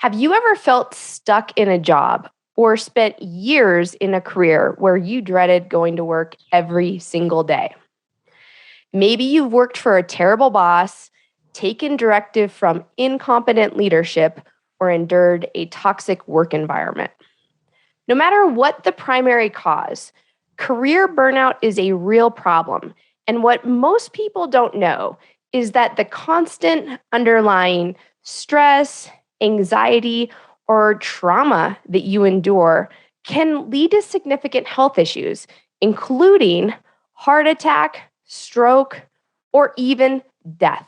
Have you ever felt stuck in a job or spent years in a career where you dreaded going to work every single day? Maybe you've worked for a terrible boss, taken directive from incompetent leadership, or endured a toxic work environment. No matter what the primary cause, career burnout is a real problem. And what most people don't know is that the constant underlying stress, anxiety, or trauma that you endure can lead to significant health issues, including heart attack, stroke, or even death.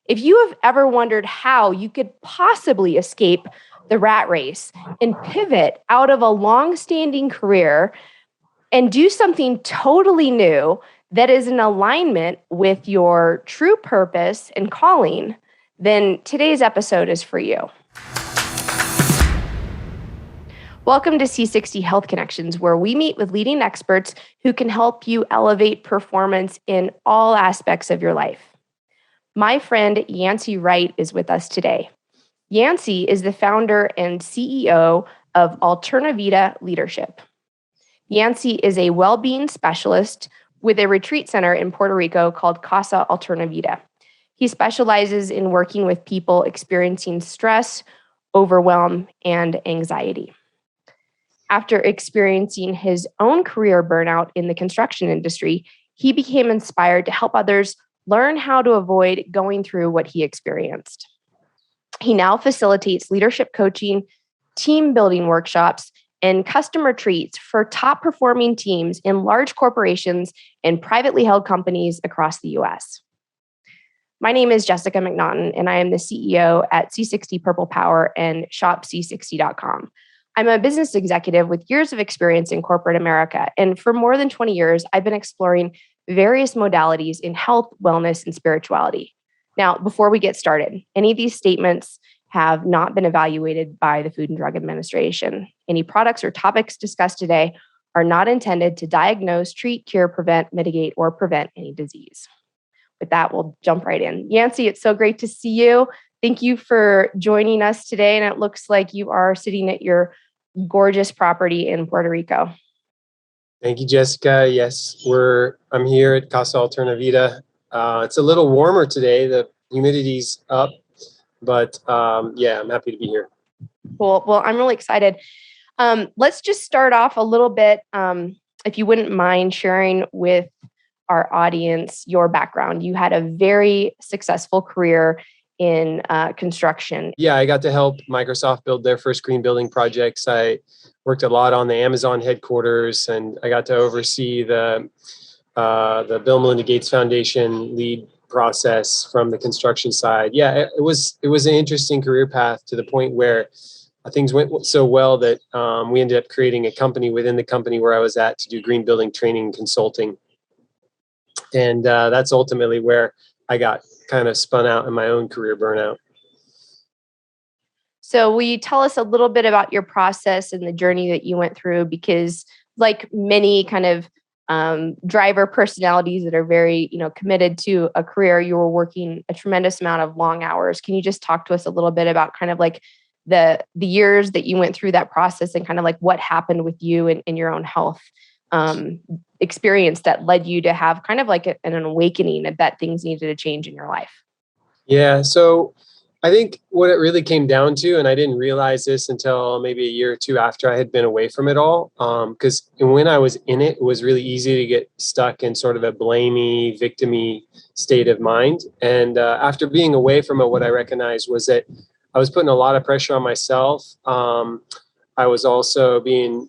If you have ever wondered how you could possibly escape the rat race and pivot out of a long-standing career and do something totally new that is in alignment with your true purpose and calling, then today's episode is for you. Welcome to C60 Health Connections, where we meet with leading experts who can help you elevate performance in all aspects of your life. My friend Yancy Wright is with us today. Yancy is the founder and CEO of Alternavida Leadership. Yancy is a well-being specialist with a retreat center in Puerto Rico called Casa Alternavida. He specializes in working with people experiencing stress, overwhelm, and anxiety. After experiencing his own career burnout in the construction industry, he became inspired to help others learn how to avoid going through what he experienced. He now facilitates leadership coaching, team building workshops, and custom retreats for top performing teams in large corporations and privately held companies across the US. My name is Jessica McNaughton, and I am the CEO at C60 Purple Power and shopc60.com. I'm a business executive with years of experience in corporate America, and for more than 20 years, I've been exploring various modalities in health, wellness, and spirituality. Now, before we get started, any of these statements have not been evaluated by the Food and Drug Administration. Any products or topics discussed today are not intended to diagnose, treat, cure, prevent, mitigate, or prevent any disease. With that, we'll jump right in. Yancy, it's so great to see you. Thank you for joining us today. And it looks like you are sitting at your gorgeous property in Puerto Rico. Thank you, Jessica. Yes, I'm here at Casa Alternavida. It's a little warmer today. The humidity's up, but I'm happy to be here. Cool. Well, I'm really excited. Let's just start off a little bit, if you wouldn't mind sharing with our audience your background. You had a very successful career in construction. Yeah, I got to help Microsoft build their first green building projects. I worked a lot on the Amazon headquarters, and I got to oversee the Bill and Melinda Gates Foundation lead process from the construction side. Yeah, it was an interesting career path to the point where things went so well that we ended up creating a company within the company where I was at to do green building training and consulting. And that's ultimately where I got kind of spun out in my own career burnout. So will you tell us a little bit about your process and the journey that you went through? Because like many kind of driver personalities that are very, committed to a career, you were working a tremendous amount of long hours. Can you just talk to us a little bit about kind of like the years that you went through that process and kind of like what happened with you in your own health experience that led you to have kind of like an awakening that things needed to change in your life? Yeah. So I think what it really came down to, and I didn't realize this until maybe a year or two after I had been away from it all, because when I was in it, it was really easy to get stuck in sort of a blamey, victim-y state of mind. And after being away from it, what I recognized was that I was putting a lot of pressure on myself. I was also being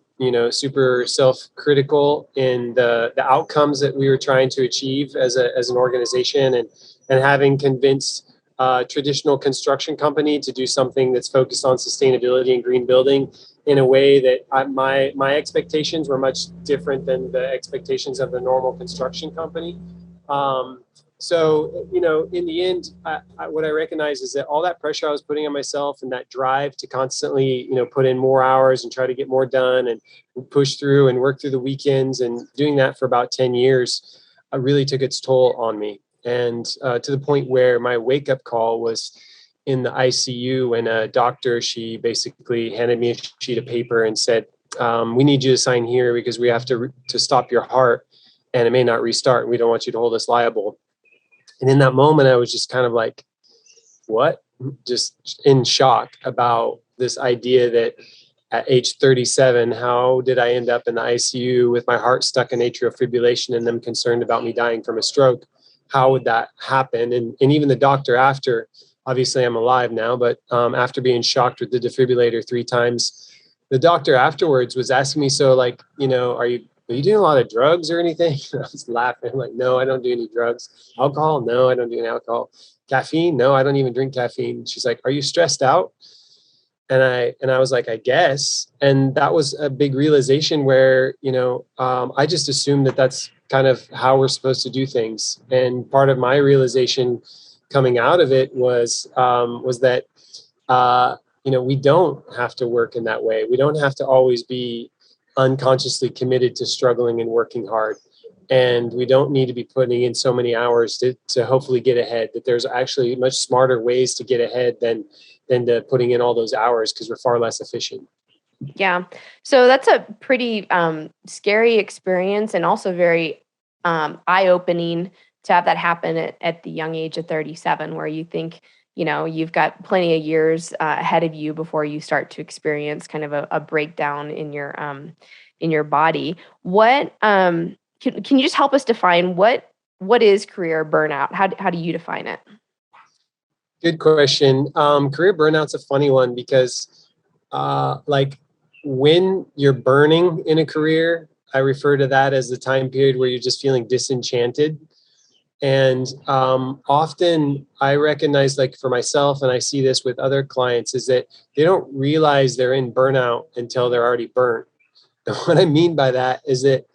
super self-critical in the outcomes that we were trying to achieve as an organization, and having convinced a traditional construction company to do something that's focused on sustainability and green building in a way that my expectations were much different than the expectations of the normal construction company. So, in the end, what I recognize is that all that pressure I was putting on myself and that drive to constantly, put in more hours and try to get more done and push through and work through the weekends, and doing that for about 10 years, really took its toll on me. And to the point where my wake up call was in the ICU when a doctor, she basically handed me a sheet of paper and said, we need you to sign here because we have to stop your heart and it may not restart. And we don't want you to hold us liable. And in that moment, I was just kind of like, what? Just in shock about this idea that at age 37, how did I end up in the ICU with my heart stuck in atrial fibrillation and them concerned about me dying from a stroke? How would that happen? And even the doctor after, obviously I'm alive now, but after being shocked with the defibrillator 3 times, the doctor afterwards was asking me, so like, are you doing a lot of drugs or anything? And I was laughing. I'm like, no, I don't do any drugs. Alcohol? No, I don't do any alcohol. Caffeine? No, I don't even drink caffeine. She's like, are you stressed out? And I was like, I guess. And that was a big realization where, I just assumed that that's kind of how we're supposed to do things. And part of my realization coming out of it was that, we don't have to work in that way. We don't have to always be unconsciously committed to struggling and working hard. And we don't need to be putting in so many hours to hopefully get ahead, that there's actually much smarter ways to get ahead than to putting in all those hours, because we're far less efficient. Yeah. So that's a pretty scary experience, and also very eye-opening to have that happen at the young age of 37, where you think, you've got plenty of years ahead of you before you start to experience kind of a breakdown in your body. What can you just help us define what is career burnout? How do you define it? Good question. Career burnout's a funny one because, like, when you're burning in a career, I refer to that as the time period where you're just feeling disenchanted. And often I recognize, like for myself, and I see this with other clients, is that they don't realize they're in burnout until they're already burnt. And what I mean by that is that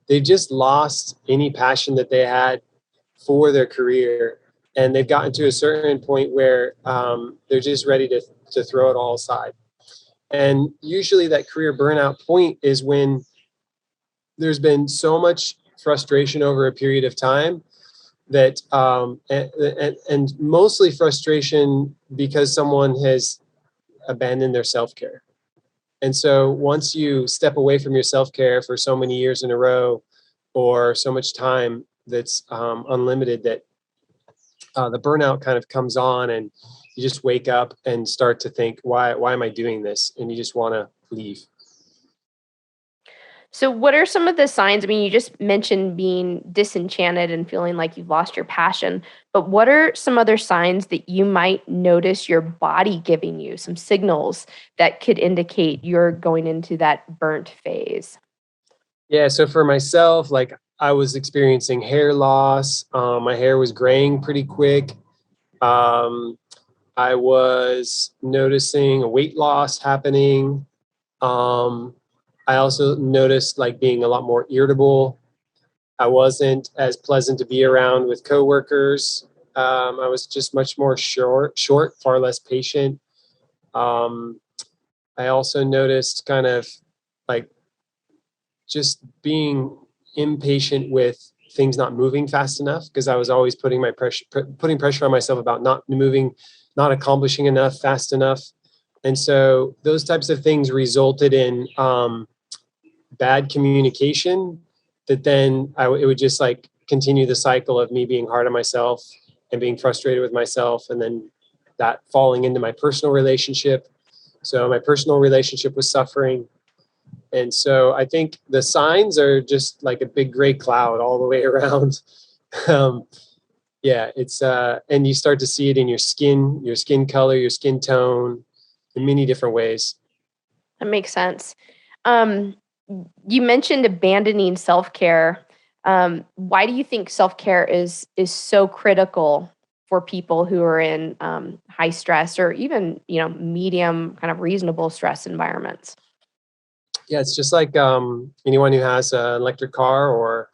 they just lost any passion that they had for their career. And they've gotten to a certain point where they're just ready to throw it all aside. And usually that career burnout point is when there's been so much frustration over a period of time that, and mostly frustration because someone has abandoned their self-care. And so once you step away from your self-care for so many years in a row, or so much time that's unlimited, that the burnout kind of comes on, and you just wake up and start to think, why am I doing this? And you just want to leave. So what are some of the signs? I mean, you just mentioned being disenchanted and feeling like you've lost your passion, but what are some other signs that you might notice your body giving you, some signals that could indicate you're going into that burnt phase? Yeah. So for myself, like, I was experiencing hair loss. My hair was graying pretty quick. Um, I was noticing a weight loss happening. I also noticed like being a lot more irritable. I wasn't as pleasant to be around with coworkers. I was just much more short, far less patient. Um, I also noticed kind of like just being impatient with things not moving fast enough, because I was always putting pressure on myself about not moving, not accomplishing enough fast enough. And so those types of things resulted in bad communication, that then it would just like continue the cycle of me being hard on myself and being frustrated with myself, and then that falling into my personal relationship. So my personal relationship was suffering. And so I think the signs are just like a big gray cloud all the way around. um, yeah, it's and you start to see it in your skin color, your skin tone, in many different ways. That makes sense. Um, you mentioned abandoning self-care. Why do you think self-care is so critical for people who are in high stress, or even medium kind of reasonable stress environments? Yeah, it's just like anyone who has an electric car or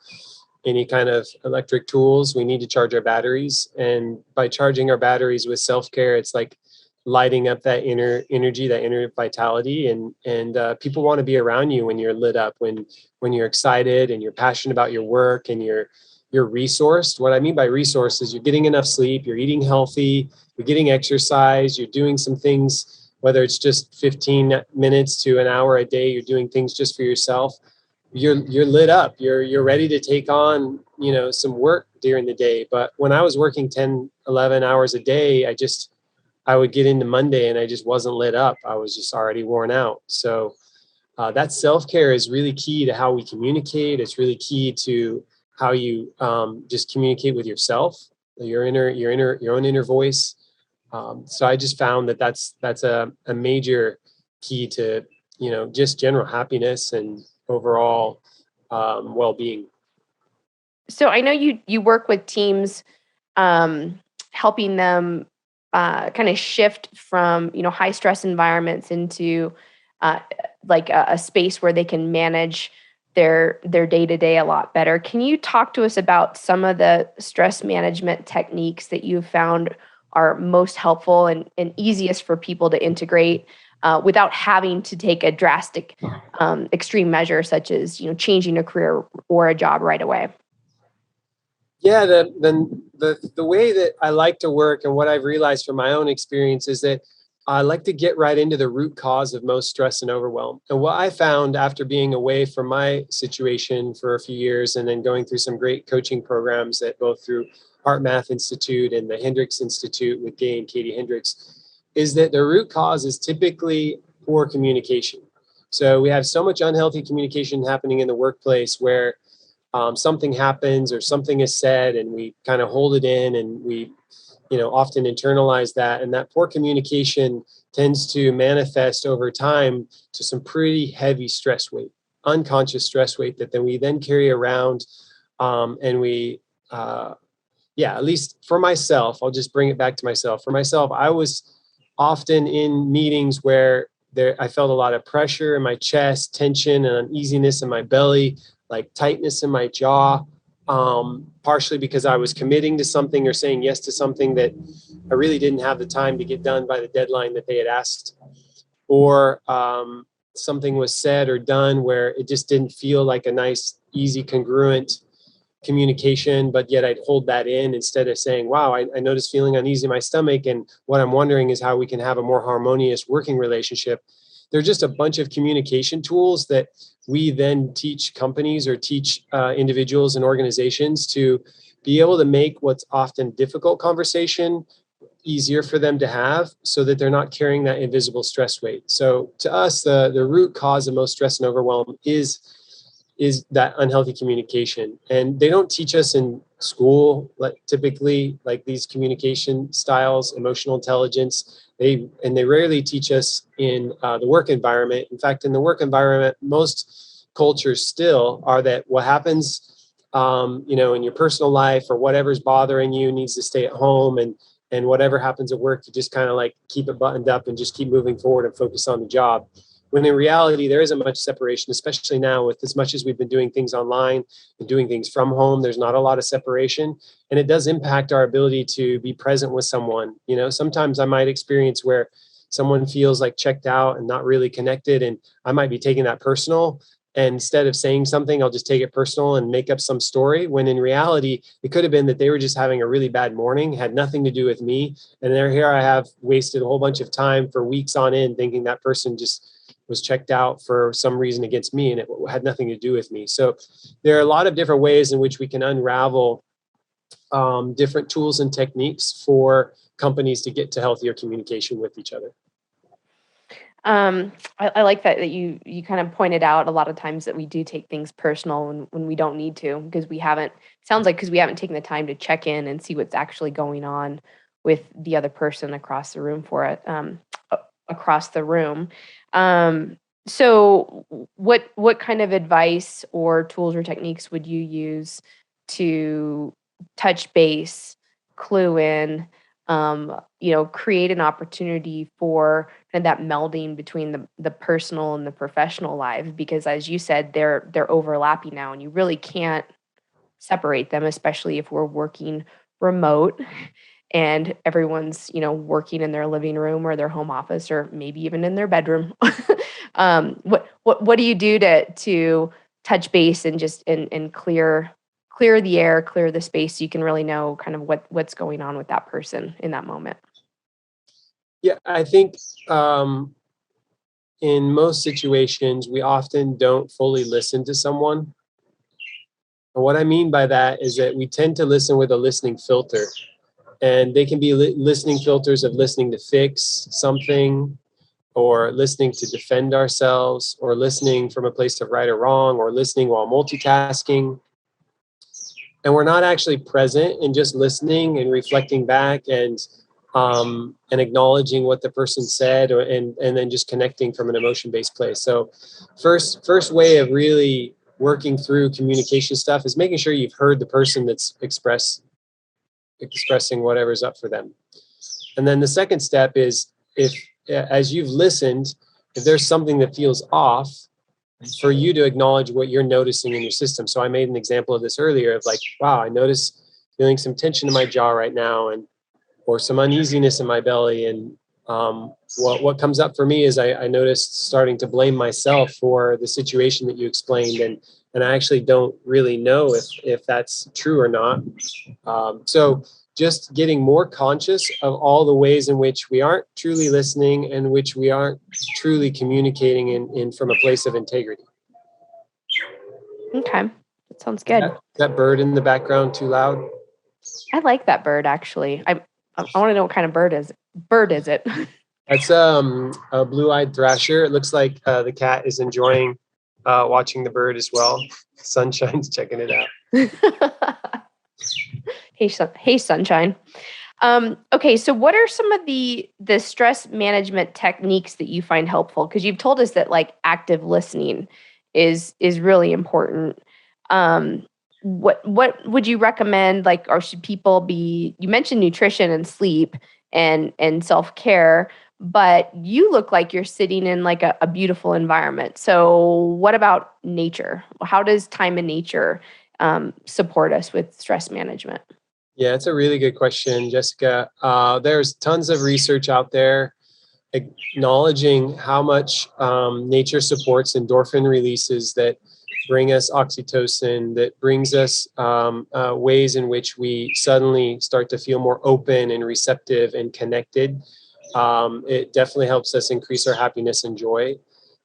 any kind of electric tools, we need to charge our batteries. And by charging our batteries with self-care, it's like lighting up that inner energy, that inner vitality. And people want to be around you when you're lit up, when you're excited and you're passionate about your work and you're resourced. What I mean by resource is you're getting enough sleep, you're eating healthy, you're getting exercise, you're doing some things, whether it's just 15 minutes to an hour a day, you're doing things just for yourself. You're lit up. You're ready to take on, some work during the day. But when I was working 10, 11 hours a day, I would get into Monday and I just wasn't lit up. I was just already worn out. So that self-care is really key to how we communicate. It's really key to how you just communicate with yourself, your own inner voice. So I just found that that's a major key to, just general happiness and overall well-being. So I know you work with teams, helping them kind of shift from high stress environments into uh, like a space where they can manage their day to day a lot better. Can you talk to us about some of the stress management techniques that you found are most helpful and easiest for people to integrate without having to take a drastic, extreme measure such as changing a career or a job right away? Yeah, the way that I like to work and what I've realized from my own experience is that I like to get right into the root cause of most stress and overwhelm. And what I found after being away from my situation for a few years and then going through some great coaching programs at both through Heart Math Institute and the Hendricks Institute with Gay and Katie Hendricks is that the root cause is typically poor communication. So we have so much unhealthy communication happening in the workplace where something happens or something is said and we kind of hold it in and we often internalize that, and that poor communication tends to manifest over time to some pretty heavy stress weight, unconscious stress weight that then we then carry around, and we at least for myself, I'll just bring it back to myself. For myself, I was often in meetings where I felt a lot of pressure in my chest, tension and uneasiness in my belly, like tightness in my jaw, partially because I was committing to something or saying yes to something that I really didn't have the time to get done by the deadline that they had asked, or something was said or done where it just didn't feel like a nice, easy, congruent communication, but yet I'd hold that in instead of saying, wow, I noticed feeling uneasy in my stomach. And what I'm wondering is how we can have a more harmonious working relationship. They're just a bunch of communication tools that we then teach companies or teach individuals and organizations to be able to make what's often difficult conversation easier for them to have so that they're not carrying that invisible stress weight. So to us, the root cause of most stress and overwhelm is that unhealthy communication. And they don't teach us in school, like typically, like these communication styles, emotional intelligence. They rarely teach us in the work environment. In fact, in the work environment, most cultures still are that what happens, in your personal life or whatever's bothering you needs to stay at home, and whatever happens at work, you just kind of like keep it buttoned up and just keep moving forward and focus on the job. When in reality, there isn't much separation, especially now with as much as we've been doing things online and doing things from home, there's not a lot of separation. And it does impact our ability to be present with someone. Sometimes I might experience where someone feels like checked out and not really connected, and I might be taking that personal. And instead of saying something, I'll just take it personal and make up some story, when in reality, it could have been that they were just having a really bad morning, had nothing to do with me. And here I have wasted a whole bunch of time for weeks on end thinking that person just was checked out for some reason against me, and it had nothing to do with me. So there are a lot of different ways in which we can unravel different tools and techniques for companies to get to healthier communication with each other. I like that you kind of pointed out a lot of times that we do take things personal when we don't need to, because we haven't taken the time to check in and see what's actually going on with the other person across the room across the room. So what kind of advice or tools or techniques would you use to touch base, clue in, create an opportunity for kind of that melding between the personal and the professional life? Because as you said, they're overlapping now, and you really can't separate them, especially if we're working remote and everyone's working in their living room or their home office or maybe even in their bedroom. What do you do to touch base and just and clear the air, clear the space, so you can really know kind of what's going on with that person in that moment? Yeah, I think in most situations, we often don't fully listen to someone. And what I mean by that is that we tend to listen with a listening filter. And they can be listening filters of listening to fix something, or listening to defend ourselves, or listening from a place of right or wrong, or listening while multitasking. And we're not actually present and just listening and reflecting back and acknowledging what the person said, and then just connecting from an emotion-based place. So first way of really working through communication stuff is making sure you've heard the person that's expressing whatever's up for them. And then the second step is, if as you've listened, if there's something that feels off, for you to acknowledge what you're noticing in your system. So I made an example of this earlier of like, wow, I notice feeling some tension in my jaw right now, and or some uneasiness in my belly. And what comes up for me is I noticed starting to blame myself for the situation that you explained, and I actually don't really know if that's true or not. So just getting more conscious of all the ways in which we aren't truly listening and which we aren't truly communicating in from a place of integrity. Okay, that sounds good. That bird in the background too loud? I like that bird, actually. I want to know what kind of bird is it? That's a blue-eyed thrasher. It looks like the cat is enjoying watching the bird as well. Sunshine's checking it out. Hey, Sunshine. Okay, so what are some of the stress management techniques that you find helpful? Because you've told us that like active listening is really important. What would you recommend? Like, or should people be? You mentioned nutrition and sleep and self-care, but you look like you're sitting in like a beautiful environment. So what about nature? How does time in nature support us with stress management? Yeah, it's a really good question, Jessica. There's tons of research out there acknowledging how much nature supports endorphin releases that bring us oxytocin, that brings us ways in which we suddenly start to feel more open and receptive and connected. It definitely helps us increase our happiness and joy.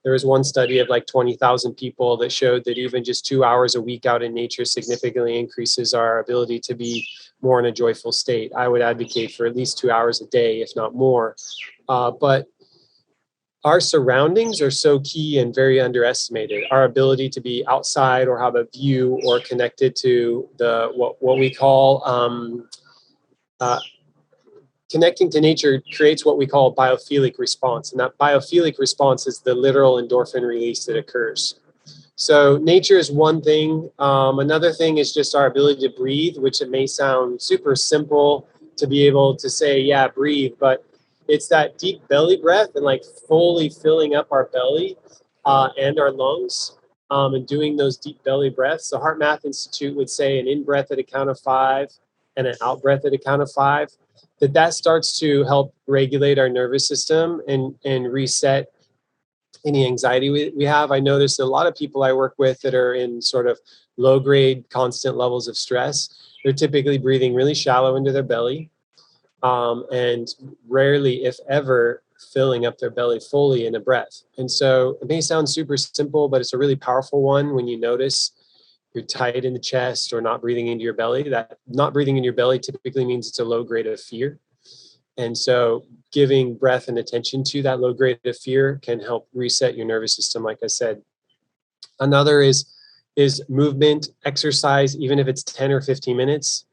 There was one study of like 20,000 people that showed that even just 2 hours a week out in nature significantly increases our ability to be more in a joyful state. I would advocate for at least 2 hours a day, if not more. But our surroundings are so key and very underestimated. Our ability to be outside or have a view or connected to the what we call connecting to nature creates what we call a biophilic response. And that biophilic response is the literal endorphin release that occurs. So nature is one thing. Another thing is just our ability to breathe, which it may sound super simple to be able to say, yeah, breathe, but it's that deep belly breath and like fully filling up our belly and our lungs, and doing those deep belly breaths. The Heart Math Institute would say an in breath at a count of 5 and an out breath at a count of 5. That starts to help regulate our nervous system and reset any anxiety we have. I noticed a lot of people I work with that are in sort of low grade, constant levels of stress, they're typically breathing really shallow into their belly, and rarely, if ever, filling up their belly fully in a breath. And so it may sound super simple, but it's a really powerful one when you notice you're tight in the chest or not breathing into your belly. That not breathing in your belly typically means it's a low grade of fear. And so giving breath and attention to that low grade of fear can help reset your nervous system, like I said. Another is movement, exercise, even if it's 10 or 15 minutes.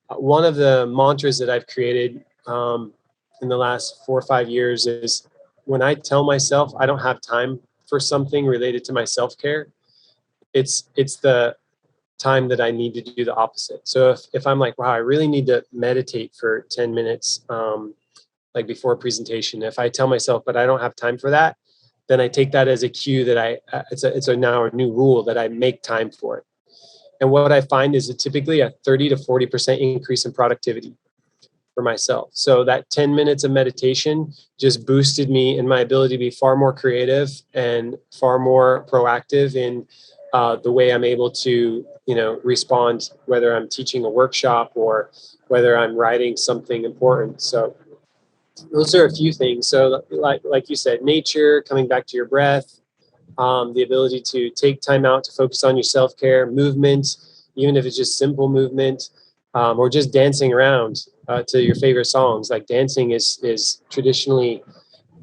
One of the mantras that I've created in the last 4 or 5 years is, when I tell myself I don't have time for something related to my self-care, it's the time that I need to do the opposite. So if I'm like, wow, I really need to meditate for 10 minutes, like before a presentation, if I tell myself, but I don't have time for that, then I take that as a cue that it's now a new rule that I make time for it. And what I find is typically a 30 to 40% increase in productivity for myself. So that 10 minutes of meditation just boosted me in my ability to be far more creative and far more proactive in the way I'm able to, respond, whether I'm teaching a workshop or whether I'm writing something important. So Those are a few things. So like you said, nature, coming back to your breath, the ability to take time out to focus on your self-care, movement, even if it's just simple movement, or just dancing around to your favorite songs. Like dancing is traditionally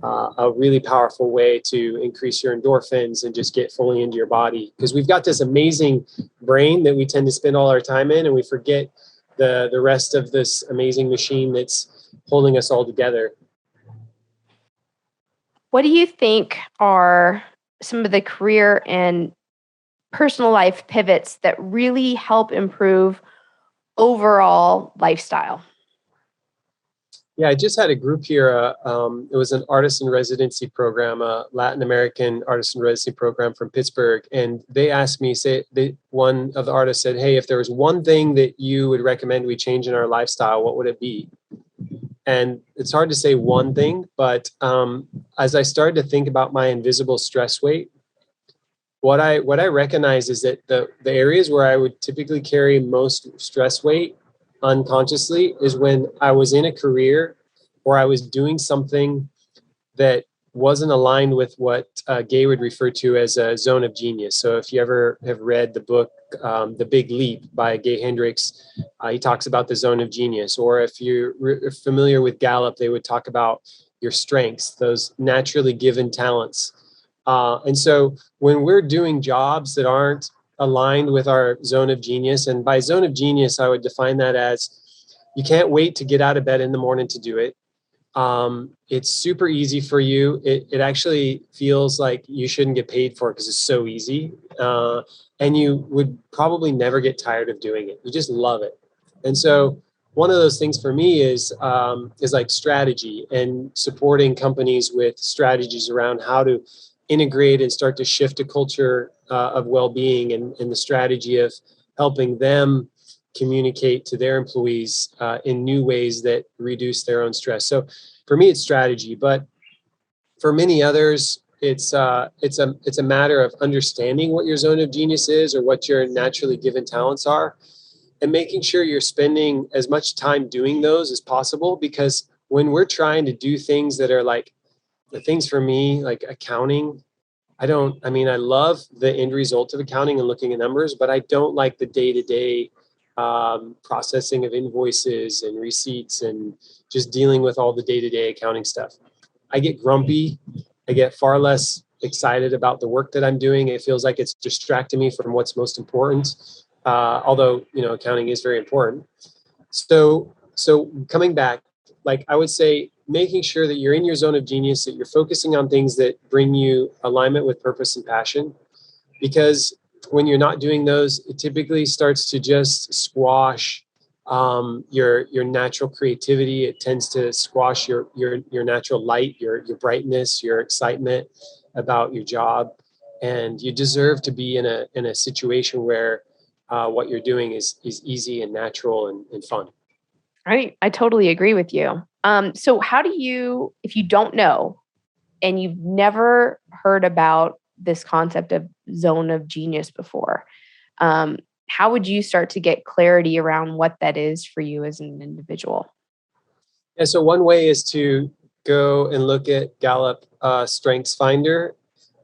a really powerful way to increase your endorphins and just get fully into your body, because we've got this amazing brain that we tend to spend all our time in, and we forget the rest of this amazing machine that's holding us all together. What do you think are some of the career and personal life pivots that really help improve overall lifestyle? Yeah, I just had a group here. It was an artist in residency program, a Latin American artist in residency program from Pittsburgh. And they asked me, one of the artists said, "Hey, if there was one thing that you would recommend we change in our lifestyle, what would it be?" And it's hard to say one thing, but as I started to think about my invisible stress weight, what I recognize is that the areas where I would typically carry most stress weight unconsciously is when I was in a career or I was doing something that wasn't aligned with what Gay would refer to as a zone of genius. So if you ever have read the book The Big Leap by Gay Hendricks, he talks about the zone of genius. Or if you're familiar with Gallup, they would talk about your strengths, those naturally given talents. And so when we're doing jobs that aren't aligned with our zone of genius, and by zone of genius, I would define that as you can't wait to get out of bed in the morning to do it. It's super easy for you. It actually feels like you shouldn't get paid for it because it's so easy. And you would probably never get tired of doing it. You just love it. And so one of those things for me is like strategy and supporting companies with strategies around how to integrate and start to shift a culture of well-being, and the strategy of helping them communicate to their employees in new ways that reduce their own stress. So for me, it's strategy, but for many others, it's a matter of understanding what your zone of genius is or what your naturally given talents are, and making sure you're spending as much time doing those as possible. Because when we're trying to do things that are like the things for me, like accounting, I love the end result of accounting and looking at numbers, but I don't like the day-to-day processing of invoices and receipts and just dealing with all the day-to-day accounting stuff. I get grumpy. I get far less excited about the work that I'm doing. It feels like it's distracting me from what's most important. Although, accounting is very important. So coming back, like I would say, making sure that you're in your zone of genius, that you're focusing on things that bring you alignment with purpose and passion. Because when you're not doing those, it typically starts to just squash your natural creativity. It tends to squash your natural light, your brightness, your excitement about your job. And you deserve to be in a situation where what you're doing is easy and natural and fun. Right. I totally agree with you. So how do you, if you don't know and you've never heard about this concept of zone of genius before, how would you start to get clarity around what that is for you as an individual? Yeah, so one way is to go and look at Gallup Strengths Finder,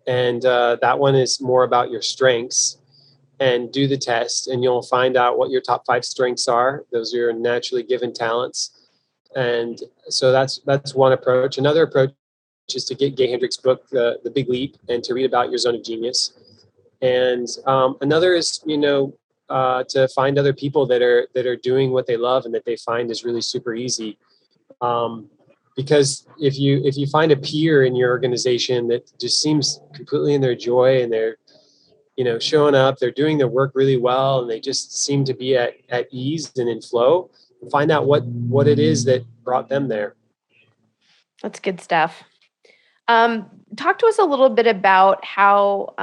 and that one is more about your strengths. And do the test, and you'll find out what your top 5 strengths are. Those are your naturally given talents. And so that's one approach. Another approach is to get Gay Hendricks' book, The Big Leap, and to read about your zone of genius. And another is, to find other people that are doing what they love and that they find is really super easy. Because if you find a peer in your organization that just seems completely in their joy and they're showing up, they're doing their work really well, and they just seem to be at ease and in flow, find out what it is that brought them there. That's good stuff. Talk to us a little bit about how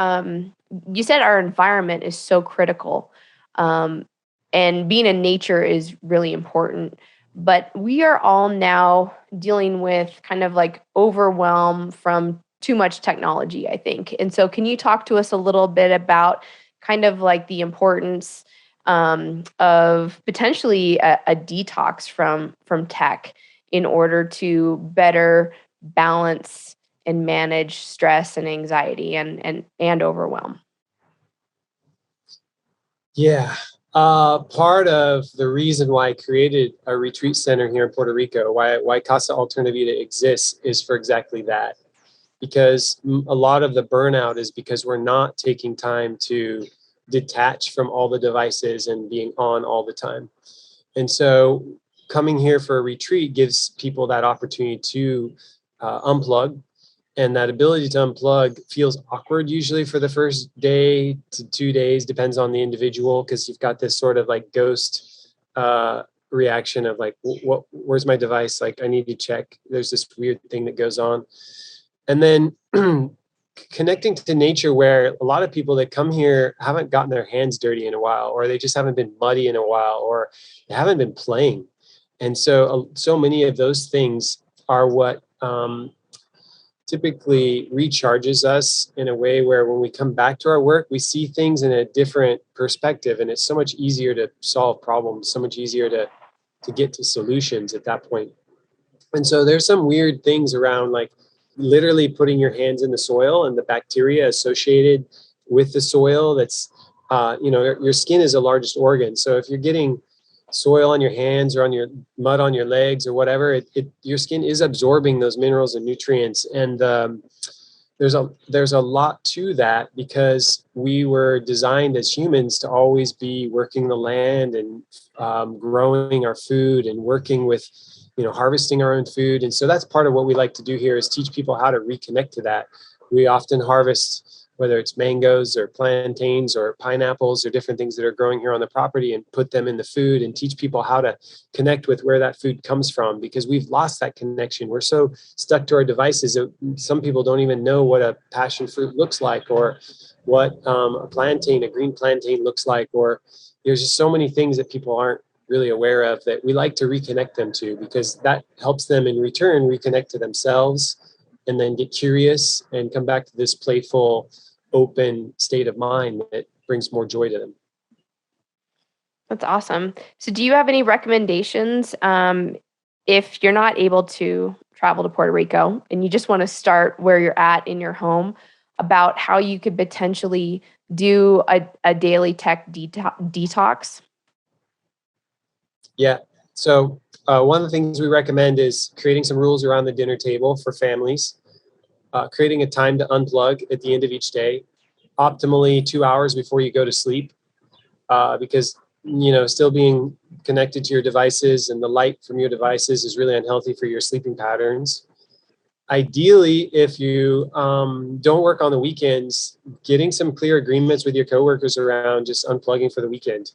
you said our environment is so critical, and being in nature is really important. But we are all now dealing with kind of like overwhelm from too much technology, I think. And so, can you talk to us a little bit about kind of like the importance of potentially a detox from tech, in order to better balance and manage stress and anxiety and overwhelm? Yeah. Part of the reason why I created a retreat center here in Puerto Rico, why Casa Alternavida exists, is for exactly that. Because a lot of the burnout is because we're not taking time to detach from all the devices and being on all the time. And so coming here for a retreat gives people that opportunity to unplug, and that ability to unplug feels awkward usually for the first day to 2 days, depends on the individual, because you've got this sort of like ghost reaction of like, where's my device? Like, I need to check. There's this weird thing that goes on. And then connecting to nature, where a lot of people that come here haven't gotten their hands dirty in a while, or they just haven't been muddy in a while, or they haven't been playing. And so many of those things are what typically recharges us in a way where when we come back to our work, we see things in a different perspective, and it's so much easier to solve problems, so much easier to get to solutions at that point. And so there's some weird things around, like literally putting your hands in the soil and the bacteria associated with the soil. That's, your skin is the largest organ. So if you're getting soil on your hands or on your mud on your legs or whatever, your skin is absorbing those minerals and nutrients. And there's a lot to that, because we were designed as humans to always be working the land and growing our food and working with, harvesting our own food. And so that's part of what we like to do here, is teach people how to reconnect to that. We often harvest, whether it's mangoes or plantains or pineapples or different things that are growing here on the property, and put them in the food and teach people how to connect with where that food comes from, because we've lost that connection. We're so stuck to our devices that some people don't even know what a passion fruit looks like, or what a green plantain looks like, or there's just so many things that people aren't really aware of that we like to reconnect them to, because that helps them in return reconnect to themselves, and then get curious and come back to this playful, open state of mind that brings more joy to them. That's awesome. So do you have any recommendations if you're not able to travel to Puerto Rico and you just want to start where you're at in your home, about how you could potentially do a daily tech detox? Yeah. So one of the things we recommend is creating some rules around the dinner table for families, creating a time to unplug at the end of each day, optimally 2 hours before you go to sleep, because still being connected to your devices and the light from your devices is really unhealthy for your sleeping patterns. Ideally, if you don't work on the weekends, getting some clear agreements with your coworkers around just unplugging for the weekend,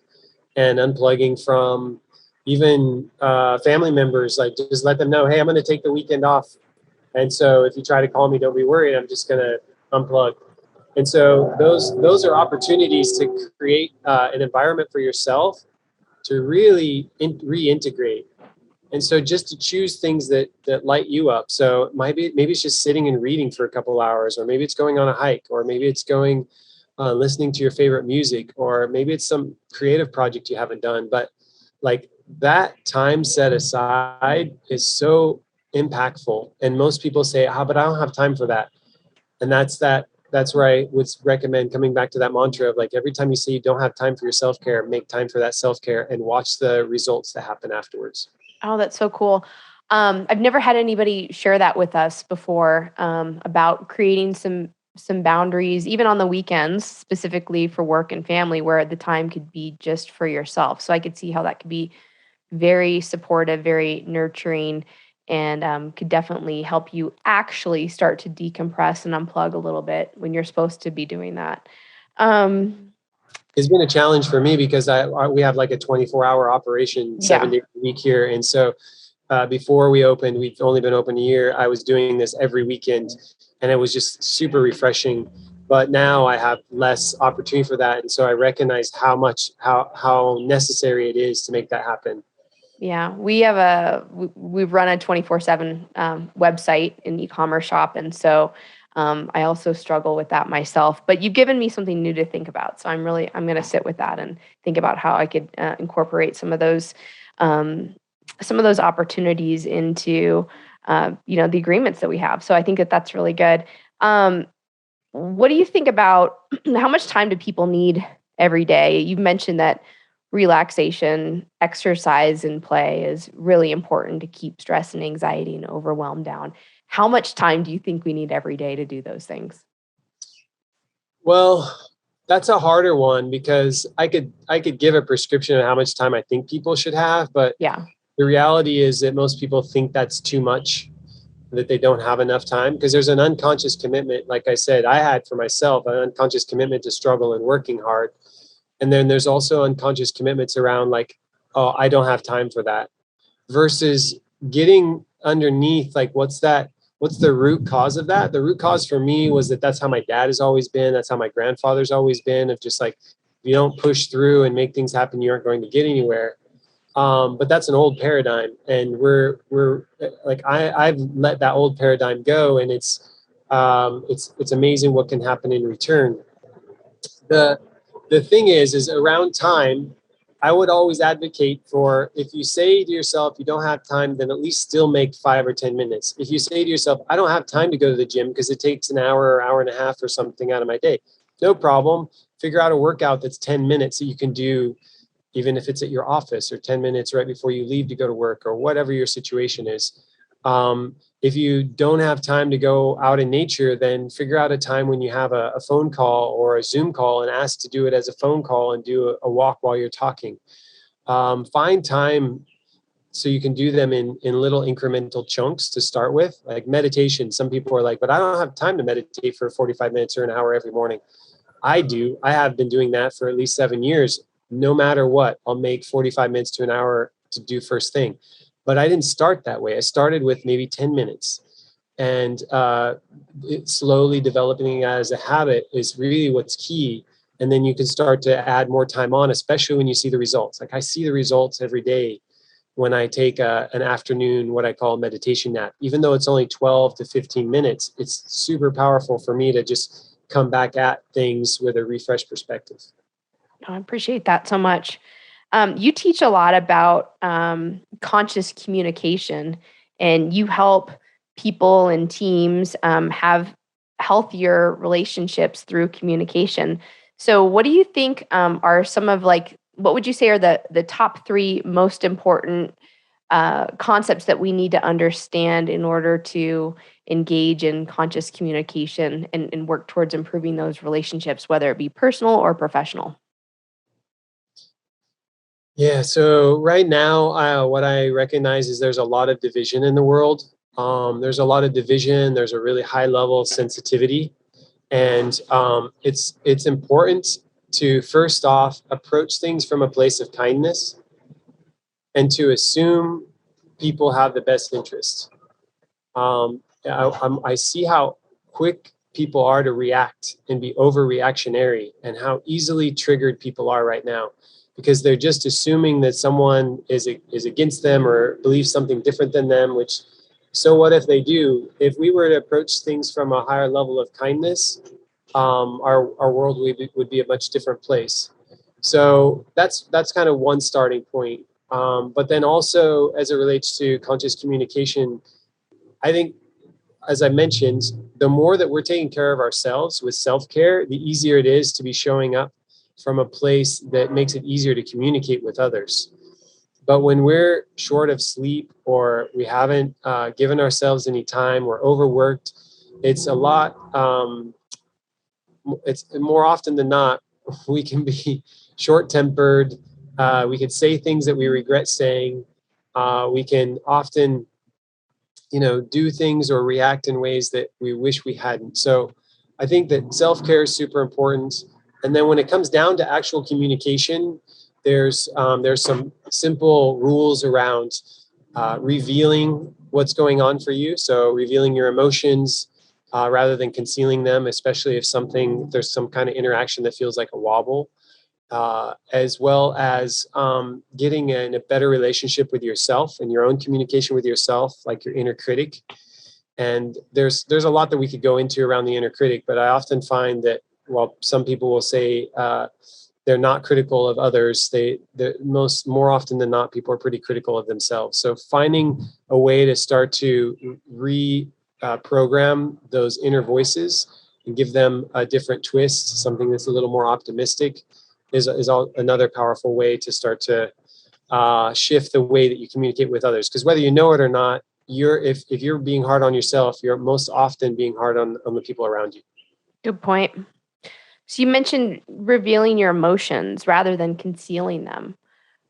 and unplugging from even family members. Like, just let them know, hey, I'm going to take the weekend off. And so if you try to call me, don't be worried. I'm just going to unplug. And so those are opportunities to create an environment for yourself to really reintegrate. And so just to choose things that light you up. So maybe it's just sitting and reading for a couple hours, or maybe it's going on a hike, or maybe it's going listening to your favorite music, or maybe it's some creative project you haven't done. But like, that time set aside is so impactful. And most people say, but I don't have time for that. And that's where I would recommend coming back to that mantra of, like, every time you say you don't have time for your self-care, make time for that self-care and watch the results that happen afterwards. Oh, that's so cool. I've never had anybody share that with us before, about creating some boundaries, even on the weekends, specifically for work and family, where the time could be just for yourself. So I could see how that could be very supportive, very nurturing, and could definitely help you actually start to decompress and unplug a little bit when you're supposed to be doing that. It's been a challenge for me, because we have like a 24-hour operation, 7 days a week here. And so before we opened, we've only been open a year, I was doing this every weekend, and it was just super refreshing. But now I have less opportunity for that. And so I recognized how necessary it is to make that happen. Yeah, we've run a 24/7 website and e-commerce shop, and so I also struggle with that myself. But you've given me something new to think about, so I'm going to sit with that and think about how I could incorporate some of those some of those opportunities into, the agreements that we have. So I think that that's really good. Um, what do you think about how much time do people need every day? You've mentioned that relaxation, exercise, and play is really important to keep stress and anxiety and overwhelm down. How much time do you think we need every day to do those things? Well, that's a harder one because I could give a prescription of how much time I think people should have, but Yeah. the reality is that most people think that's too much, that they don't have enough time because there's an unconscious commitment. Like I said, I had for myself an unconscious commitment to struggle and working hard. And then there's also unconscious commitments around like, oh, I don't have time for that versus getting underneath like what's the root cause of that. The root cause for me was that that's how my dad has always been, that's how my grandfather's always been, of just like if you don't push through and make things happen, you aren't going to get anywhere. But that's an old paradigm, and we're like I've let that old paradigm go, and it's amazing what can happen in return. The thing is around time, I would always advocate for, if you say to yourself you don't have time, then at least still make 5 or 10 minutes. If you say to yourself, I don't have time to go to the gym because it takes an hour or hour and a half or something out of my day, no problem. Figure out a workout that's 10 minutes that you can do, even if it's at your office, or 10 minutes right before you leave to go to work, or whatever your situation is. If you don't have time to go out in nature, then figure out a time when you have a phone call or a Zoom call and ask to do it as a phone call and do a walk while you're talking. Find time so you can do them in little incremental chunks to start with. Like meditation, some people are like, but I don't have time to meditate for 45 minutes or an hour every morning. I do. I have been doing that for at least 7 years. No matter what, I'll make 45 minutes to an hour to do first thing. But I didn't start that way. I started with maybe 10 minutes. And slowly developing it as a habit is really what's key. And then you can start to add more time on, especially when you see the results. Like I see the results every day when I take an afternoon, what I call meditation nap. Even though it's only 12 to 15 minutes, it's super powerful for me to just come back at things with a refreshed perspective. I appreciate that so much. You teach a lot about conscious communication, and you help people and teams have healthier relationships through communication. So, what do you think are some of like what would you say are the top three most important concepts that we need to understand in order to engage in conscious communication and work towards improving those relationships, whether it be personal or professional? Yeah, so right now, what I recognize is there's a lot of division in the world. There's a lot of division. There's a really high level of sensitivity, and it's important to first off approach things from a place of kindness and to assume people have the best interest. I see how quick people are to react and be overreactionary, and how easily triggered people are right now because they're just assuming that someone is against them or believes something different than them. Which, so what if they do? If we were to approach things from a higher level of kindness, our world would be a much different place. So that's kind of one starting point. But then also, as it relates to conscious communication, I think, as I mentioned, the more that we're taking care of ourselves with self-care, the easier it is to be showing up from a place that makes it easier to communicate with others. But when we're short of sleep or we haven't given ourselves any time, we're overworked, it's a lot, it's more often than not, we can be short-tempered. We can say things that we regret saying. We can often do things or react in ways that we wish we hadn't. So I think that self-care is super important. And then when it comes down to actual communication, there's some simple rules around revealing what's going on for you. So revealing your emotions rather than concealing them, especially if there's some kind of interaction that feels like a wobble. As well as getting in a better relationship with yourself and your own communication with yourself, like your inner critic. And there's a lot that we could go into around the inner critic, but I often find that while some people will say they're not critical of others. More often than not, people are pretty critical of themselves. So finding a way to start to program those inner voices and give them a different twist, something that's a little more optimistic, is another powerful way to start to shift the way that you communicate with others. Because whether you know it or not, if you're being hard on yourself, you're most often being hard on the people around you. Good point. So you mentioned revealing your emotions rather than concealing them.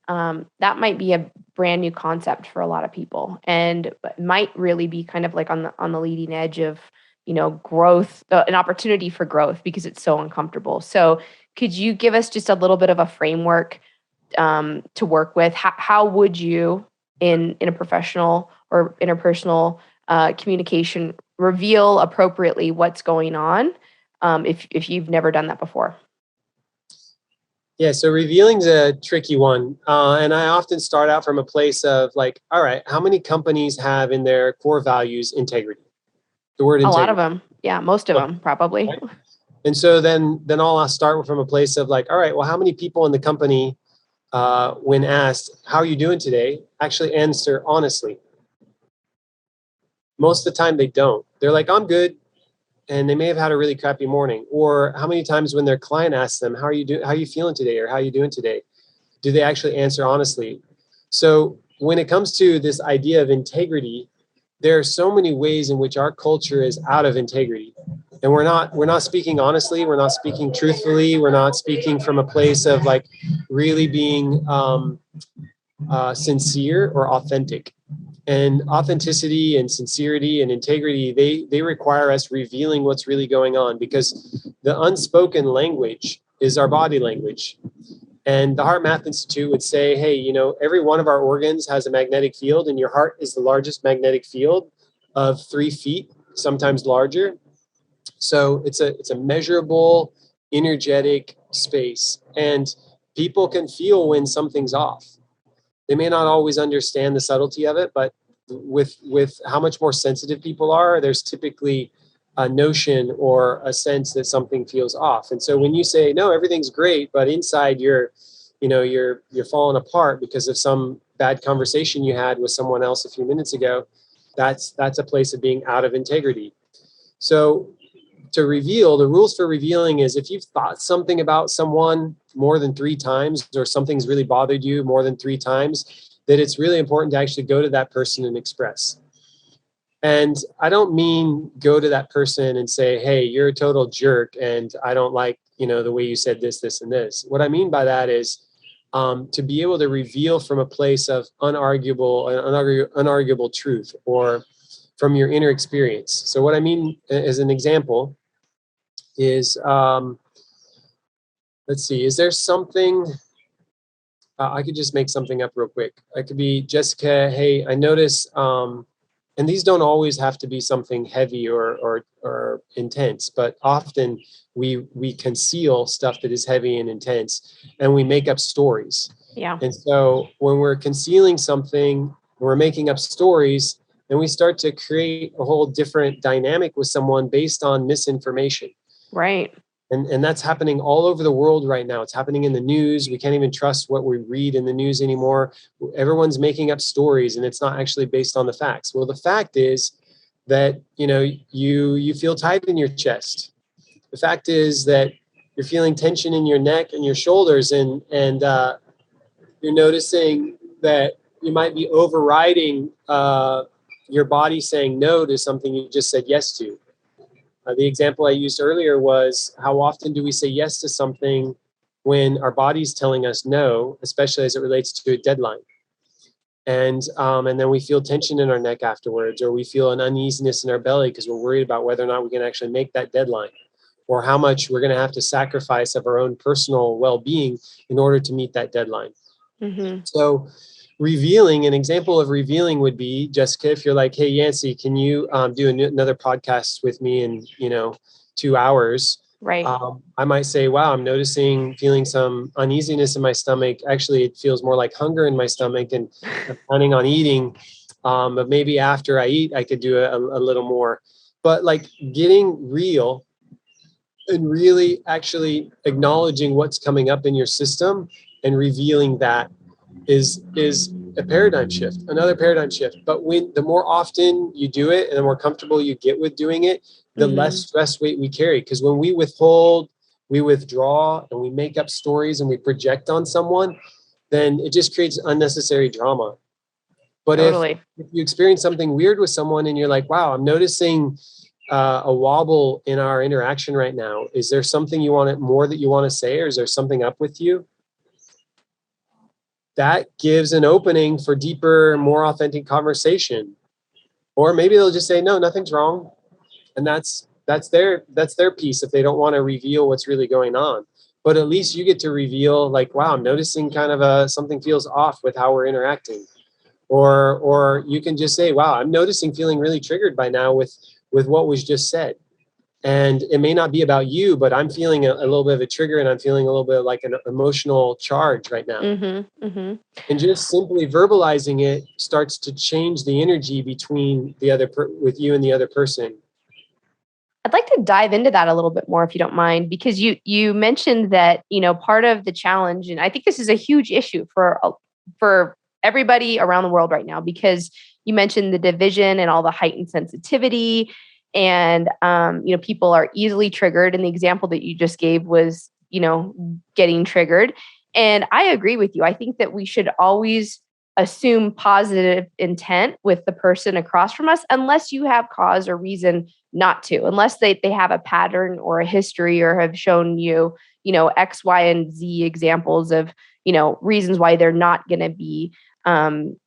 That might be a brand new concept for a lot of people, and might really be kind of like on the leading edge of, growth, an opportunity for growth, because it's so uncomfortable. So could you give us just a little bit of a framework to work with? How would you, in a professional or interpersonal communication, reveal appropriately what's going on if you've never done that before? Yeah, so revealing's a tricky one. And I often start out from a place of like, all right, how many companies have in their core values integrity? The word integrity. A lot of them. Yeah, most of them, probably. Right? And so then I'll start from a place of like, all right, well, how many people in the company, when asked, how are you doing today, actually answer honestly? Most of the time they don't. They're like, I'm good. And they may have had a really crappy morning. Or how many times when their client asks them, how are you feeling today? Or how are you doing today? Do they actually answer honestly? So when it comes to this idea of integrity, there are so many ways in which our culture is out of integrity. And we're not speaking honestly. We're not speaking truthfully. We're not speaking from a place of like really being sincere or authentic. And authenticity and sincerity and integrity, they require us revealing what's really going on, because the unspoken language is our body language. And the Heart Math Institute would say, hey, every one of our organs has a magnetic field, and your heart is the largest magnetic field of 3 feet, sometimes larger. So it's a measurable, energetic space. And people can feel when something's off. They may not always understand the subtlety of it, but with how much more sensitive people are, there's typically a notion or a sense that something feels off. And so when you say, no, everything's great, but inside you're falling apart because of some bad conversation you had with someone else a few minutes ago, that's a place of being out of integrity. So to reveal, the rules for revealing is if you've thought something about someone more than 3 times, or something's really bothered you more than 3 times, that it's really important to actually go to that person and express. And I don't mean go to that person and say, hey, you're a total jerk and I don't like, the way you said this, this, and this. What I mean by that is to be able to reveal from a place of unarguable truth, or from your inner experience. So what I mean as an example is, let's see, is there something, I could just make something up real quick. I could be, Jessica, hey, I notice, and these don't always have to be something heavy or intense, but often we conceal stuff that is heavy and intense, and we make up stories. Yeah. And so when we're concealing something, we're making up stories, and we start to create a whole different dynamic with someone based on misinformation. Right. And that's happening all over the world right now. It's happening in the news. We can't even trust what we read in the news anymore. Everyone's making up stories, and it's not actually based on the facts. Well, the fact is that, you feel tight in your chest. The fact is that you're feeling tension in your neck and your shoulders, and you're noticing that you might be overriding your body saying no to something you just said yes to. The example I used earlier was, how often do we say yes to something when our body's telling us no, especially as it relates to a deadline? And then we feel tension in our neck afterwards, or we feel an uneasiness in our belly because we're worried about whether or not we can actually make that deadline, or how much we're going to have to sacrifice of our own personal well-being in order to meet that deadline. Mm-hmm. So revealing, an example of revealing would be, Jessica, if you're like, hey, Yancy, can you do another podcast with me in, 2 hours? Right. I might say, wow, I'm feeling some uneasiness in my stomach. Actually, it feels more like hunger in my stomach, and I'm planning on eating. But maybe after I eat, I could do a little more. But like getting real and really actually acknowledging what's coming up in your system and revealing that is a paradigm shift, another paradigm shift. But when the more often you do it and the more comfortable you get with doing it, the less stress weight we carry. Because when we withhold, we withdraw, and we make up stories and we project on someone, then it just creates unnecessary drama. But Totally. if you experience something weird with someone and you're like, wow, I'm noticing a wobble in our interaction right now. Is there something you want more that you want to say, or is there something up with you? That gives an opening for deeper, more authentic conversation. Or maybe they'll just say, no, nothing's wrong. And that's their piece if they don't want to reveal what's really going on. But at least you get to reveal, like, wow, I'm noticing kind of something feels off with how we're interacting. Or you can just say, wow, I'm noticing feeling really triggered by now with what was just said. And it may not be about you, but I'm feeling a little bit of a trigger, and I'm feeling a little bit like an emotional charge right now. And just simply verbalizing it starts to change the energy between with you and the other person. I'd like to dive into that a little bit more, if you don't mind, because you mentioned that, part of the challenge, and I think this is a huge issue for everybody around the world right now, because you mentioned the division and all the heightened sensitivity, and people are easily triggered. And the example that you just gave was, getting triggered. And I agree with you. I think that we should always assume positive intent with the person across from us, unless you have cause or reason not to, unless they have a pattern or a history or have shown you, X, Y, and Z examples of, reasons why they're not going to be, showing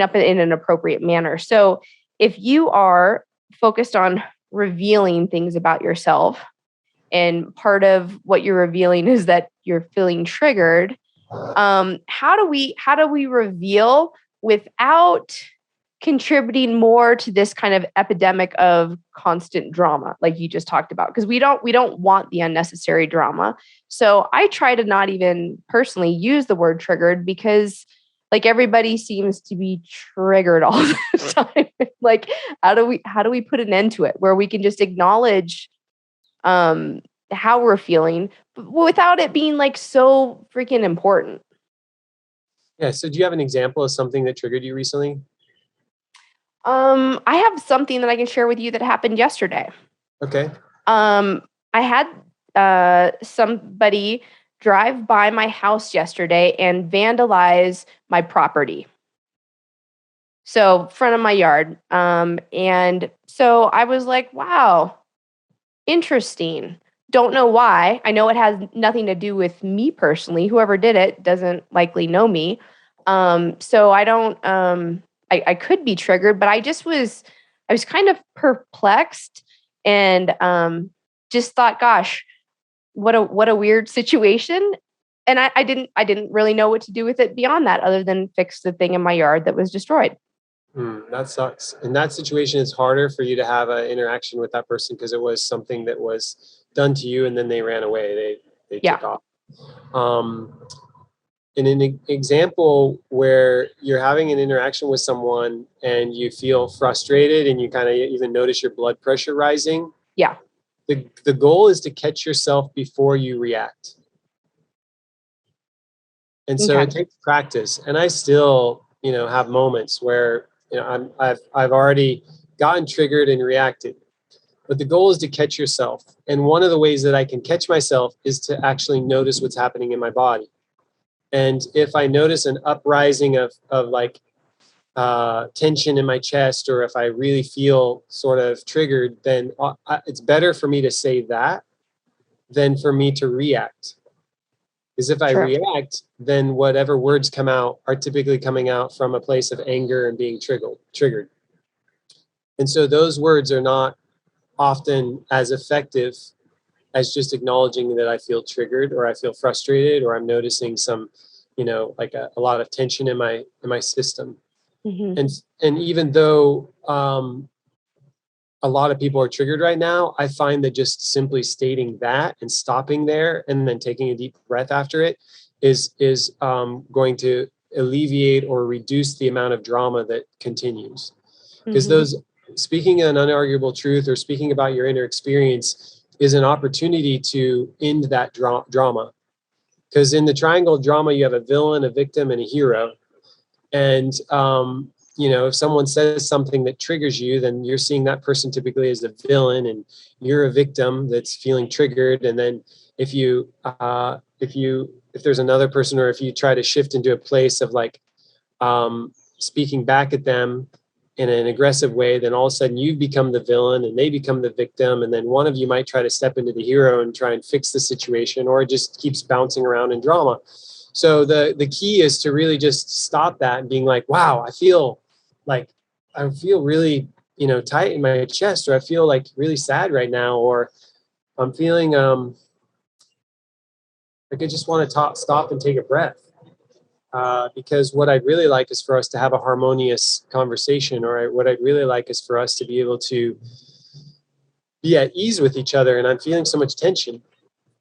up in an appropriate manner. So if you are focused on revealing things about yourself, and part of what you're revealing is that you're feeling triggered, how do we reveal without contributing more to this kind of epidemic of constant drama, like you just talked about? Because we don't want the unnecessary drama. So I try to not even personally use the word triggered, because like everybody seems to be triggered all the time. Like, how do we put an end to it where we can just acknowledge how we're feeling without it being like so freaking important? Yeah. So do you have an example of something that triggered you recently? I have something that I can share with you that happened yesterday. Okay. I had somebody drive by my house yesterday and vandalize my property. So front of my yard. And so I was like, wow, interesting. Don't know why. I know it has nothing to do with me personally. Whoever did it doesn't likely know me. So I don't, I could be triggered, but I was kind of perplexed, and just thought, gosh, what a weird situation. And I didn't really know what to do with it beyond that, other than fix the thing in my yard that was destroyed. That sucks. In that situation, it's harder for you to have an interaction with that person because it was something that was done to you and then they ran away. They took off. In an example where you're having an interaction with someone and you feel frustrated and you kind of even notice your blood pressure rising. Yeah. The goal is to catch yourself before you react. And so it takes practice. And I still, have moments where, I've already gotten triggered and reacted. But the goal is to catch yourself. And one of the ways that I can catch myself is to actually notice what's happening in my body. And if I notice an uprising of like tension in my chest, or if I really feel sort of triggered, then it's better for me to say that than for me to react. Because if I react, then whatever words come out are typically coming out from a place of anger and being triggered. And so those words are not often as effective as just acknowledging that I feel triggered, or I feel frustrated, or I'm noticing some, like a lot of tension in my system. And even though a lot of people are triggered right now, I find that just simply stating that and stopping there and then taking a deep breath after it is going to alleviate or reduce the amount of drama that continues. Because speaking an unarguable truth or speaking about your inner experience is an opportunity to end that drama. Because in the triangle drama, you have a villain, a victim, and a hero. And, if someone says something that triggers you, then you're seeing that person typically as a villain, and you're a victim that's feeling triggered. And then if there's another person, or if you try to shift into a place of like speaking back at them in an aggressive way, then all of a sudden you become the villain and they become the victim. And then one of you might try to step into the hero and try and fix the situation, or it just keeps bouncing around in drama. So the key is to really just stop that and being like, wow, I feel really, tight in my chest, or I feel like really sad right now, or I'm feeling like I just want to stop and take a breath. Because what I'd really like is for us to have a harmonious conversation, or what I'd really like is for us to be able to be at ease with each other. And I'm feeling so much tension.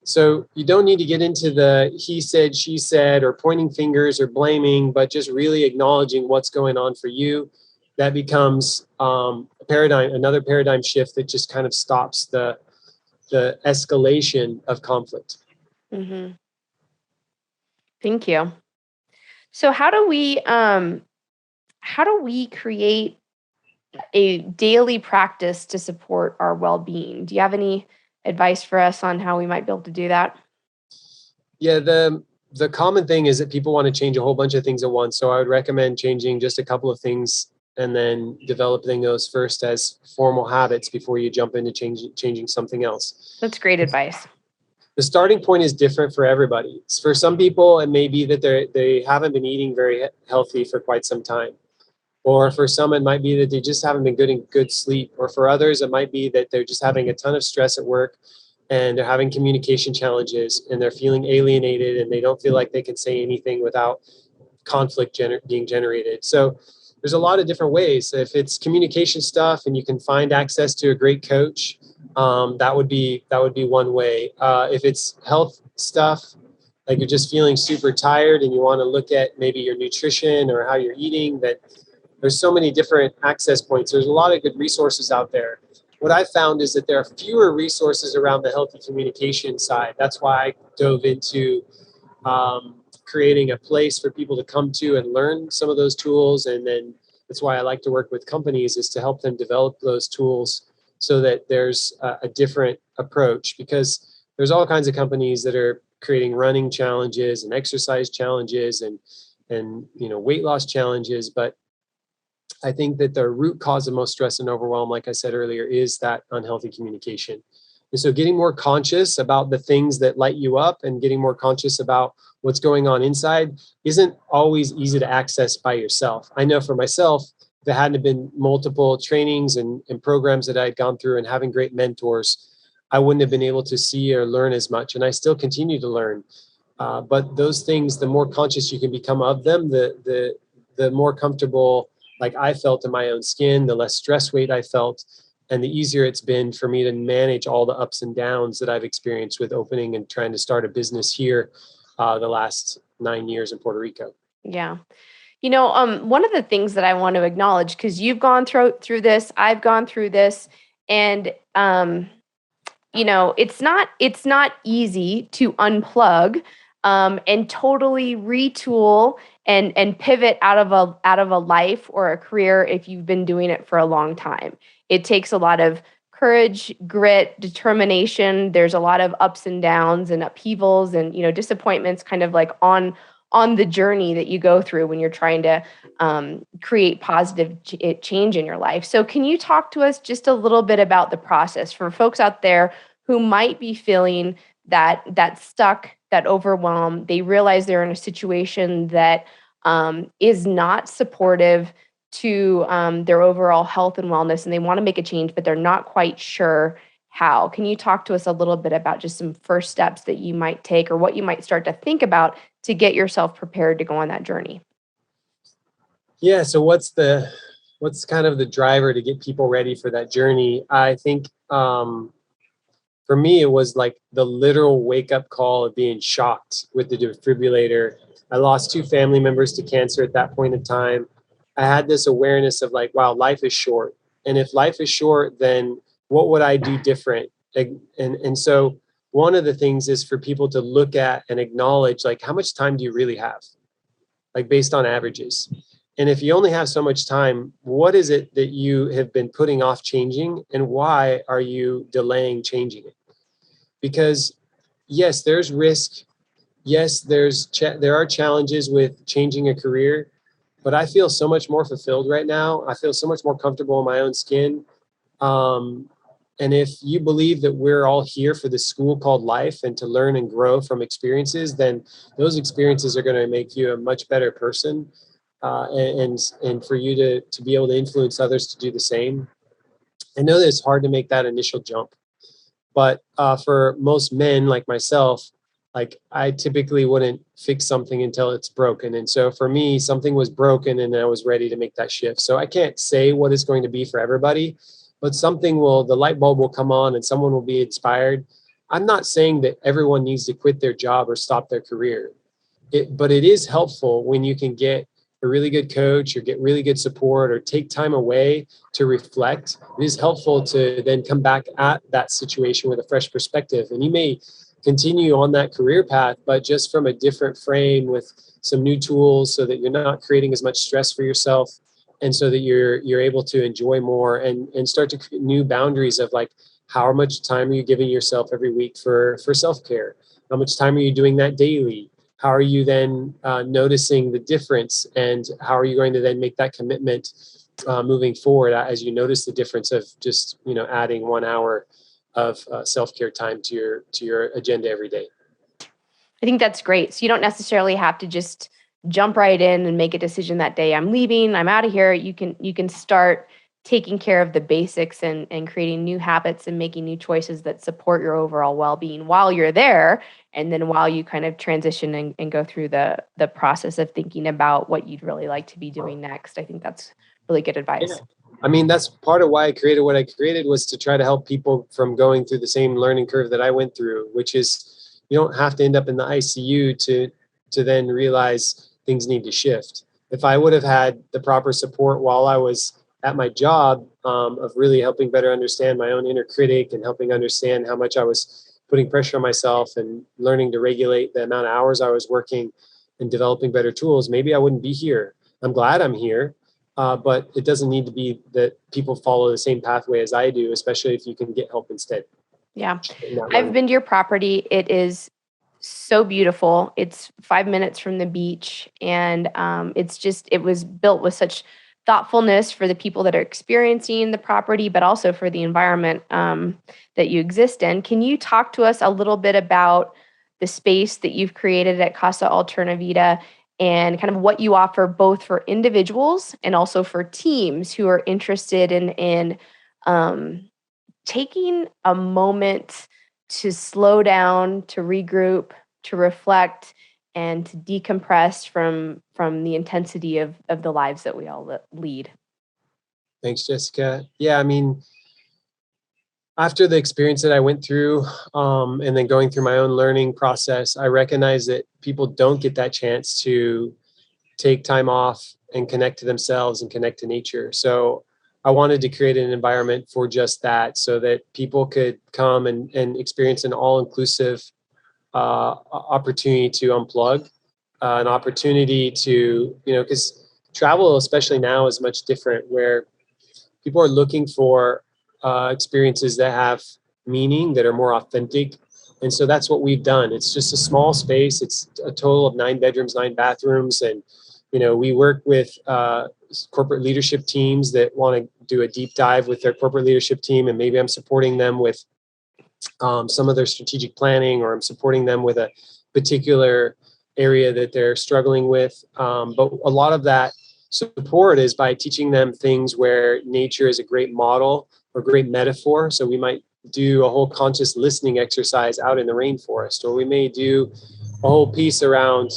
So you don't need to get into the he said, she said, or pointing fingers or blaming, but just really acknowledging what's going on for you. That becomes another paradigm shift that just kind of stops the escalation of conflict. Mm-hmm. Thank you. So how do we create a daily practice to support our well-being? Do you have any advice for us on how we might be able to do that? Yeah, the common thing is that people want to change a whole bunch of things at once. So I would recommend changing just a couple of things and then developing those first as formal habits before you jump into changing something else. That's great advice. The starting point is different for everybody. For some people, it may be that they haven't been eating very healthy for quite some time. Or for some, it might be that they just haven't been getting good sleep. Or for others, it might be that they're just having a ton of stress at work, and they're having communication challenges, and they're feeling alienated, and they don't feel like they can say anything without conflict being generated. So there's a lot of different ways. If it's communication stuff and you can find access to a great coach, that would be one way. If it's health stuff, like you're just feeling super tired and you want to look at maybe your nutrition or how you're eating, that there's so many different access points. There's a lot of good resources out there. What I found is that there are fewer resources around the healthy communication side. That's why I dove into creating a place for people to come to and learn some of those tools. And then that's why I like to work with companies, is to help them develop those tools so that there's a different approach, because there's all kinds of companies that are creating running challenges and exercise challenges and weight loss challenges. But I think that the root cause of most stress and overwhelm, like I said earlier, is that unhealthy communication. And so getting more conscious about the things that light you up and getting more conscious about what's going on inside isn't always easy to access by yourself. I know for myself, if it hadn't been multiple trainings and programs that I had gone through and having great mentors, I wouldn't have been able to see or learn as much. And I still continue to learn. But those things, the more conscious you can become of them, the more comfortable, like I felt in my own skin, the less stress weight I felt, and the easier it's been for me to manage all the ups and downs that I've experienced with opening and trying to start a business here the last 9 years in Puerto Rico. Yeah. One of the things that I want to acknowledge, because you've gone through this, I've gone through this, and it's not easy to unplug and totally retool and pivot out of a life or a career if you've been doing it for a long time. It takes a lot of courage, grit, determination. There's a lot of ups and downs and upheavals and disappointments, kind of like on the journey that you go through when you're trying to create positive change in your life. So can you talk to us just a little bit about the process for folks out there who might be feeling that stuck, that overwhelm? They realize they're in a situation that is not supportive to their overall health and wellness, and they want to make a change, but they're not quite sure how. Can you talk to us a little bit about just some first steps that you might take, or what you might start to think about to get yourself prepared to go on that journey? Yeah. So what's kind of the driver to get people ready for that journey? I think for me, it was like the literal wake up call of being shocked with the defibrillator. I lost 2 family members to cancer at that point in time. I had this awareness of like, wow, life is short. And if life is short, then what would I do different? And so one of the things is for people to look at and acknowledge, like, how much time do you really have? Like, based on averages. And if you only have so much time, what is it that you have been putting off changing, and why are you delaying changing it? Because yes, there's risk. Yes, there are challenges with changing a career, but I feel so much more fulfilled right now. I feel so much more comfortable in my own skin. Um, and if you believe that we're all here for this school called life and to learn and grow from experiences, then those experiences are going to make you a much better person, and for you to be able to influence others to do the same. I know that it's hard to make that initial jump, but for most men like myself, like, I typically wouldn't fix something until it's broken. And so for me, something was broken and I was ready to make that shift. So I can't say what it's going to be for everybody, but the light bulb will come on and someone will be inspired. I'm not saying that everyone needs to quit their job or stop their career. But it is helpful when you can get a really good coach or get really good support or take time away to reflect. It is helpful to then come back at that situation with a fresh perspective. And you may continue on that career path, but just from a different frame with some new tools so that you're not creating as much stress for yourself, and so that you're able to enjoy more and start to create new boundaries of, like, how much time are you giving yourself every week for self-care? How much time are you doing that daily? How are you then noticing the difference, and how are you going to then make that commitment moving forward as you notice the difference of just adding 1 hour of self-care time to your agenda every day? I think that's great. So you don't necessarily have to just jump right in and make a decision that day. I'm leaving, I'm out of here. You can start taking care of the basics and creating new habits and making new choices that support your overall well-being while you're there. And then while you kind of transition and go through the process of thinking about what you'd really like to be doing next. I think that's really good Yeah. advice. I mean, that's part of why I created what I created, was to try to help people from going through the same learning curve that I went through, which is, you don't have to end up in the ICU to then realize things need to shift. If I would have had the proper support while I was at my job, of really helping better understand my own inner critic and helping understand how much I was putting pressure on myself and learning to regulate the amount of hours I was working and developing better tools, maybe I wouldn't be here. I'm glad I'm here, but it doesn't need to be that people follow the same pathway as I do, especially if you can get help instead. Yeah. In that I've learning. been to your property. It is so beautiful. It's 5 minutes from the beach. And it was built with such thoughtfulness for the people that are experiencing the property, but also for the environment that you exist in. Can you talk to us a little bit about the space that you've created at Casa Alternavida and kind of what you offer both for individuals and also for teams who are interested in um, taking a moment to slow down, to regroup, to reflect, and to decompress from the intensity of the lives that we all lead. Thanks, Jessica. Yeah, I mean, after the experience that I went through, and then going through my own learning process, I recognize that people don't get that chance to take time off and connect to themselves and connect to nature. So I wanted to create an environment for just that, so that people could come and experience an all-inclusive opportunity to unplug, an opportunity to, because travel, especially now, is much different, where people are looking for experiences that have meaning, that are more authentic. And so that's what we've done. It's just a small space. It's a total of 9 bedrooms, 9 bathrooms. And, we work with corporate leadership teams that want to do a deep dive with their corporate leadership team. And maybe I'm supporting them with some of their strategic planning, or I'm supporting them with a particular area that they're struggling with. But a lot of that support is by teaching them things where nature is a great model or great metaphor. So we might do a whole conscious listening exercise out in the rainforest, or we may do a whole piece around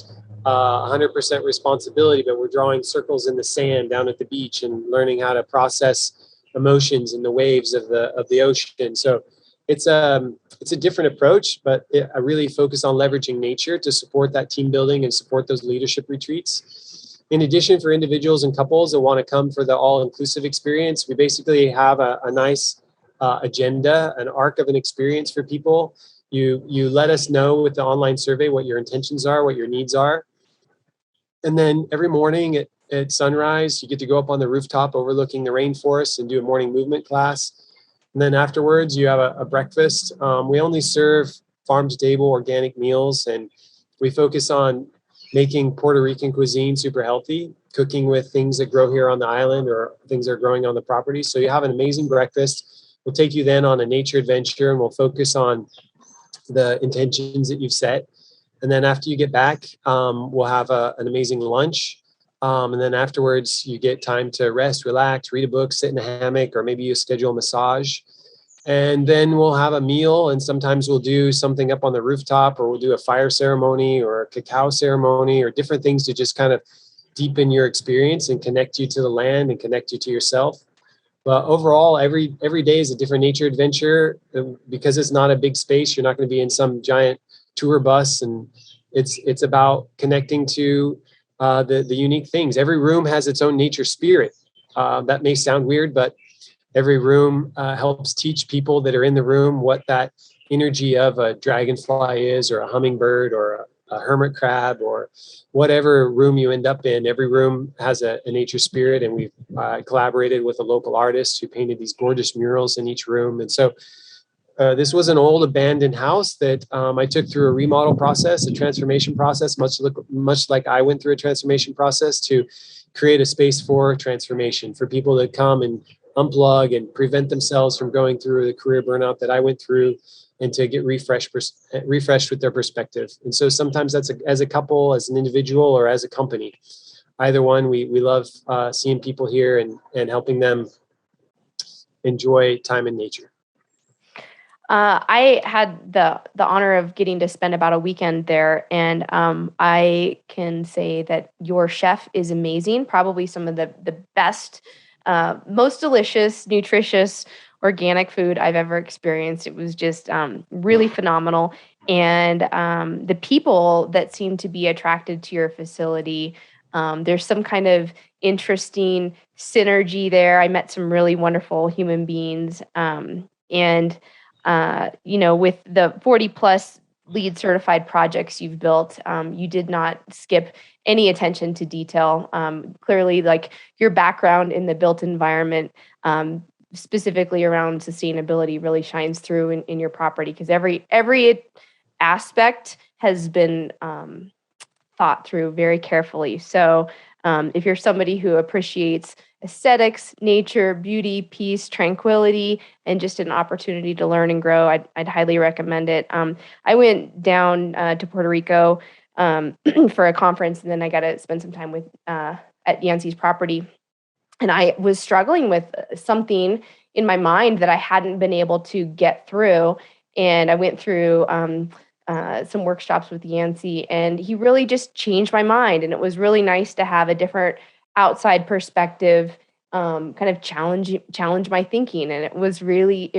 100% responsibility, but we're drawing circles in the sand down at the beach and learning how to process emotions in the waves of the ocean. So it's a different approach, but I really focus on leveraging nature to support that team building and support those leadership retreats. In addition, for individuals and couples that want to come for the all-inclusive experience, we basically have a nice agenda, an arc of an experience for people. You let us know with the online survey what your intentions are, what your needs are. And then every morning at sunrise, you get to go up on the rooftop overlooking the rainforest and do a morning movement class. And then afterwards, you have a breakfast. We only serve farm to table organic meals, and we focus on making Puerto Rican cuisine super healthy, cooking with things that grow here on the island or things that are growing on the property. So you have an amazing breakfast. We'll take you then on a nature adventure, and we'll focus on the intentions that you've set. And then after you get back, we'll have an amazing lunch. And then afterwards, you get time to rest, relax, read a book, sit in a hammock, or maybe you schedule a massage. And then we'll have a meal, and sometimes we'll do something up on the rooftop, or we'll do a fire ceremony or a cacao ceremony, or different things to just kind of deepen your experience and connect you to the land and connect you to yourself. But overall, every day is a different nature adventure. Because it's not a big space, you're not going to be in some giant tour bus, and it's about connecting to the unique things. Every room has its own nature spirit. That may sound weird, but every room helps teach people that are in the room what that energy of a dragonfly is, or a hummingbird, or a hermit crab, or whatever room you end up in. Every room has a nature spirit, and we've collaborated with a local artist who painted these gorgeous murals in each room. And so this was an old abandoned house that I took through a remodel process, a transformation process, much like I went through a transformation process to create a space for transformation, for people to come and unplug and prevent themselves from going through the career burnout that I went through, and to get refreshed with their perspective. And so sometimes that's as a couple, as an individual, or as a company. Either one, we love seeing people here and helping them enjoy time in nature. I had the honor of getting to spend about a weekend there, and I can say that your chef is amazing. Probably some of the best, most delicious, nutritious, organic food I've ever experienced. It was just really phenomenal. And the people that seem to be attracted to your facility, there's some kind of interesting synergy there. I met some really wonderful human beings. And with the 40 plus LEED certified projects you've built, you did not skip any attention to detail. Clearly, like your background in the built environment, specifically around sustainability, really shines through in your property, because every aspect has been thought through very carefully. So if you're somebody who appreciates aesthetics, nature, beauty, peace, tranquility, and just an opportunity to learn and grow, I'd highly recommend it. I went down to Puerto Rico for a conference, and then I got to spend some time with at Yancy's property. And I was struggling with something in my mind that I hadn't been able to get through. And I went through some workshops with Yancy, and he really just changed my mind. And it was really nice to have a different outside perspective, kind of challenge my thinking. And it was truly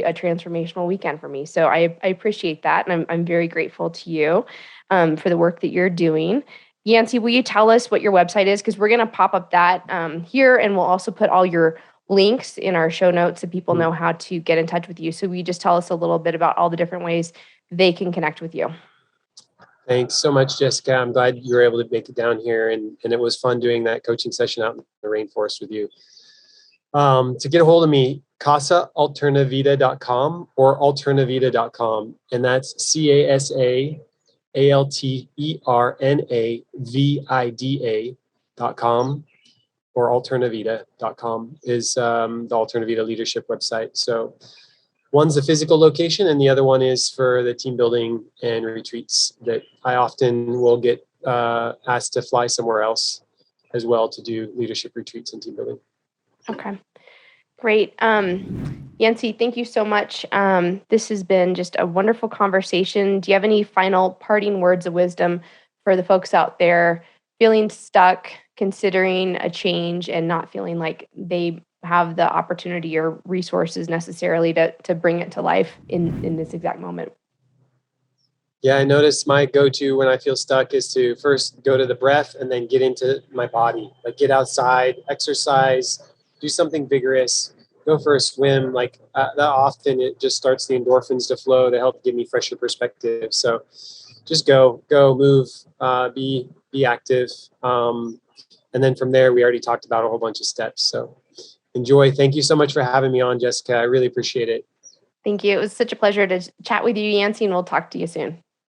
a transformational weekend for me. So I appreciate that. And I'm very grateful to you for the work that you're doing. Yancy, will you tell us what your website is? Because we're going to pop up that here, and we'll also put all your links in our show notes so people know how to get in touch with you. So will you just tell us a little bit about all the different ways they can connect with you? Thanks so much, Jessica. I'm glad you were able to make it down here, and it was fun doing that coaching session out in the rainforest with you. To get a hold of me, CasaAlternavida.com or Alternavida.com, and that's CasaAlternavida.com, or Alternavida.com is the Alternavida Leadership website. So one's the physical location, and the other one is for the team building and retreats that I often will get asked to fly somewhere else as well to do leadership retreats and team building. Okay, great. Yancy, thank you so much. This has been just a wonderful conversation. Do you have any final parting words of wisdom for the folks out there feeling stuck, considering a change, and not feeling like they have the opportunity or resources necessarily to bring it to life in this exact moment? Yeah, I notice my go-to when I feel stuck is to first go to the breath and then get into my body, like get outside, exercise, do something vigorous, go for a swim. Like that often it just starts the endorphins to flow to help give me fresher perspective. So just go, move, be active. And then from there, we already talked about a whole bunch of steps. So enjoy. Thank you so much for having me on, Jessica. I really appreciate it. Thank you. It was such a pleasure to chat with you, Yancy, and we'll talk to you soon.